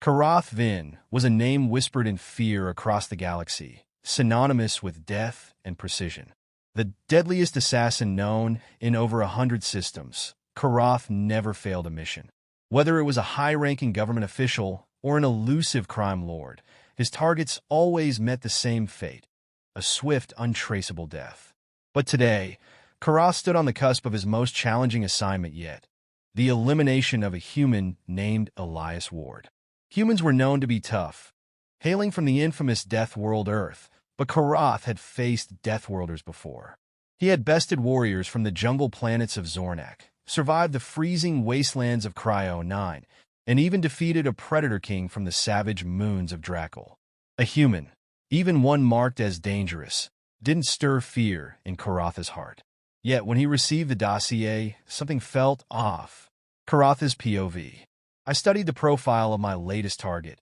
Korrath Vyn was a name whispered in fear across the galaxy, synonymous with death and precision. The deadliest assassin known in over 100 systems, Korrath never failed a mission. Whether it was a high-ranking government official or an elusive crime lord, his targets always met the same fate, a swift, untraceable death. But today, Korrath stood on the cusp of his most challenging assignment yet, the elimination of a human named Elias Ward. Humans were known to be tough, hailing from the infamous Deathworld Earth, but Korrath had faced Deathworlders before. He had bested warriors from the jungle planets of Zornak, survived the freezing wastelands of Cryo 9, and even defeated a predator king from the savage moons of Drackle. A human, even one marked as dangerous, didn't stir fear in Korrath's heart. Yet when he received the dossier, something felt off. Korrath's POV. I studied the profile of my latest target,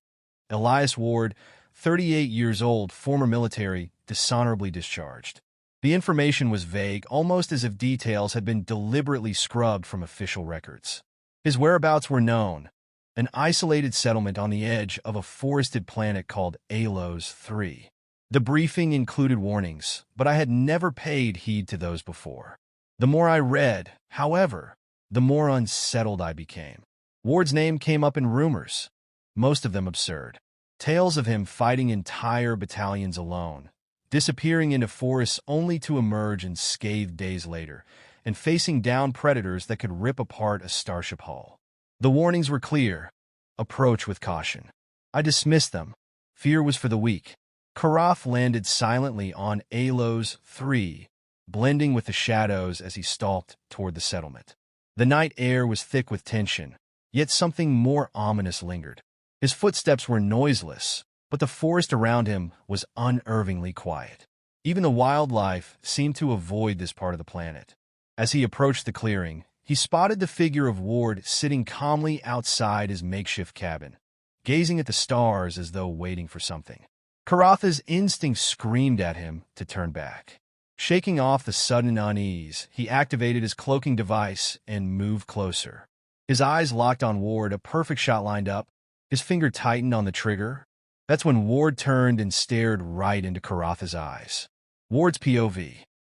Elias Ward, 38 years old, former military, dishonorably discharged. The information was vague, almost as if details had been deliberately scrubbed from official records. His whereabouts were known, an isolated settlement on the edge of a forested planet called Alos 3. The briefing included warnings, but I had never paid heed to those before. The more I read, however, the more unsettled I became. Ward's name came up in rumors, most of them absurd. Tales of him fighting entire battalions alone, disappearing into forests only to emerge unscathed days later, and facing down predators that could rip apart a starship hull. The warnings were clear. Approach with caution. I dismissed them. Fear was for the weak. Korrath landed silently on Alos 3, blending with the shadows as he stalked toward the settlement. The night air was thick with tension, yet something more ominous lingered. His footsteps were noiseless, but the forest around him was unnervingly quiet. Even the wildlife seemed to avoid this part of the planet. As he approached the clearing, he spotted the figure of Ward sitting calmly outside his makeshift cabin, gazing at the stars as though waiting for something. Korrath's instinct screamed at him to turn back. Shaking off the sudden unease, he activated his cloaking device and moved closer. His eyes locked on Ward, a perfect shot lined up. His finger tightened on the trigger. That's when Ward turned and stared right into Korrath's eyes. Ward's POV.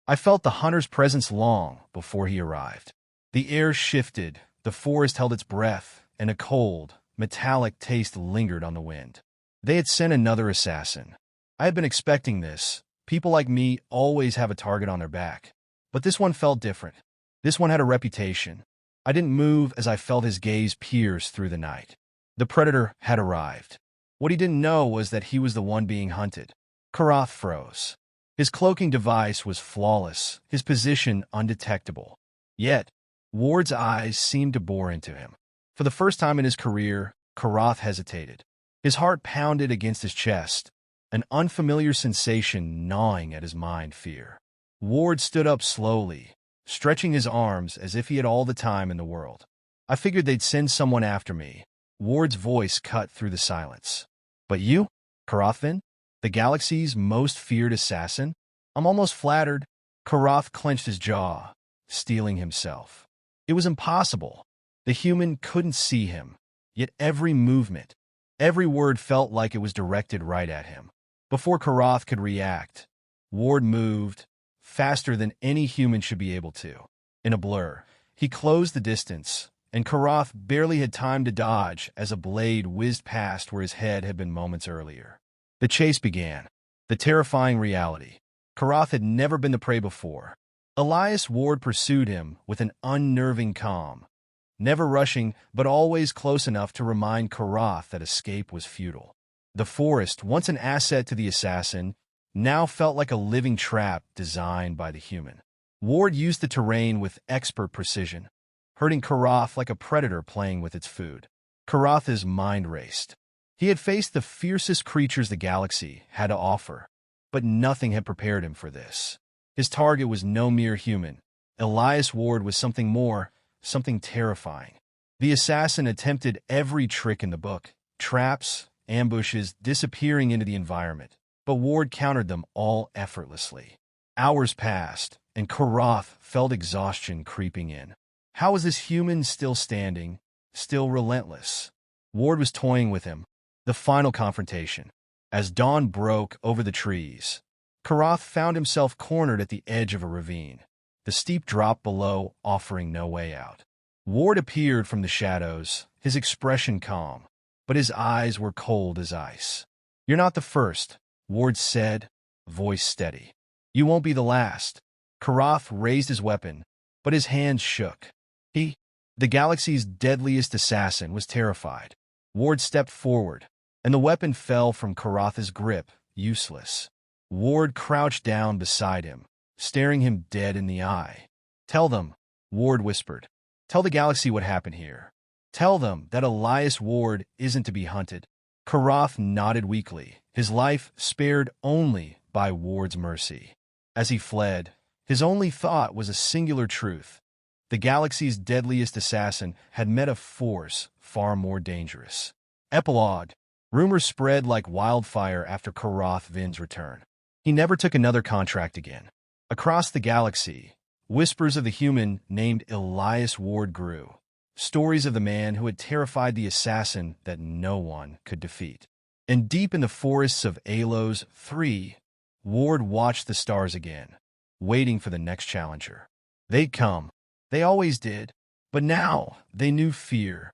I felt the hunter's presence long before he arrived. The air shifted, the forest held its breath, and a cold, metallic taste lingered on the wind. They had sent another assassin. I had been expecting this. People like me always have a target on their back. But this one felt different. This one had a reputation. I didn't move as I felt his gaze pierce through the night. The predator had arrived. What he didn't know was that he was the one being hunted. Korrath froze. His cloaking device was flawless, his position undetectable. Yet, Ward's eyes seemed to bore into him. For the first time in his career, Korrath hesitated. His heart pounded against his chest, an unfamiliar sensation gnawing at his mind fear. Ward stood up slowly, stretching his arms as if he had all the time in the world. I figured they'd send someone after me. Ward's voice cut through the silence. But you, Korrath Vyn, the galaxy's most feared assassin? I'm almost flattered. Korrath clenched his jaw, steeling himself. It was impossible. The human couldn't see him, yet every movement, every word felt like it was directed right at him. Before Korrath could react, Ward moved, faster than any human should be able to. In a blur, he closed the distance, and Korrath barely had time to dodge as a blade whizzed past where his head had been moments earlier. The chase began. The terrifying reality. Korrath had never been the prey before. Elias Ward pursued him with an unnerving calm, never rushing but always close enough to remind Korrath that escape was futile. The forest, once an asset to the assassin, now felt like a living trap designed by the human. Ward used the terrain with expert precision, hurting Korrath like a predator playing with its food. Korrath's mind raced. He had faced the fiercest creatures the galaxy had to offer, but nothing had prepared him for this. His target was no mere human. Elias Ward was something more, something terrifying. The assassin attempted every trick in the book, traps, ambushes, disappearing into the environment, but Ward countered them all effortlessly. Hours passed, and Korrath felt exhaustion creeping in. How was this human still standing, still relentless? Ward was toying with him. The final confrontation. As dawn broke over the trees, Korrath found himself cornered at the edge of a ravine, the steep drop below offering no way out. Ward appeared from the shadows, his expression calm, but his eyes were cold as ice. "You're not the first," Ward said, voice steady. "You won't be the last." Korrath raised his weapon, but his hands shook. The galaxy's deadliest assassin, was terrified. Ward stepped forward, and the weapon fell from Korrath's grip, useless. Ward crouched down beside him, staring him dead in the eye. "Tell them," Ward whispered. "Tell the galaxy what happened here. Tell them that Elias Ward isn't to be hunted." Korrath nodded weakly, his life spared only by Ward's mercy. As he fled, his only thought was a singular truth. The galaxy's deadliest assassin had met a force far more dangerous. Epilogue. Rumors spread like wildfire after Korrath Vyn's return. He never took another contract again. Across the galaxy, whispers of the human named Elias Ward grew. Stories of the man who had terrified the assassin that no one could defeat. And deep in the forests of Alos 3, Ward watched the stars again, waiting for the next challenger. They'd come. They always did. But now they knew fear,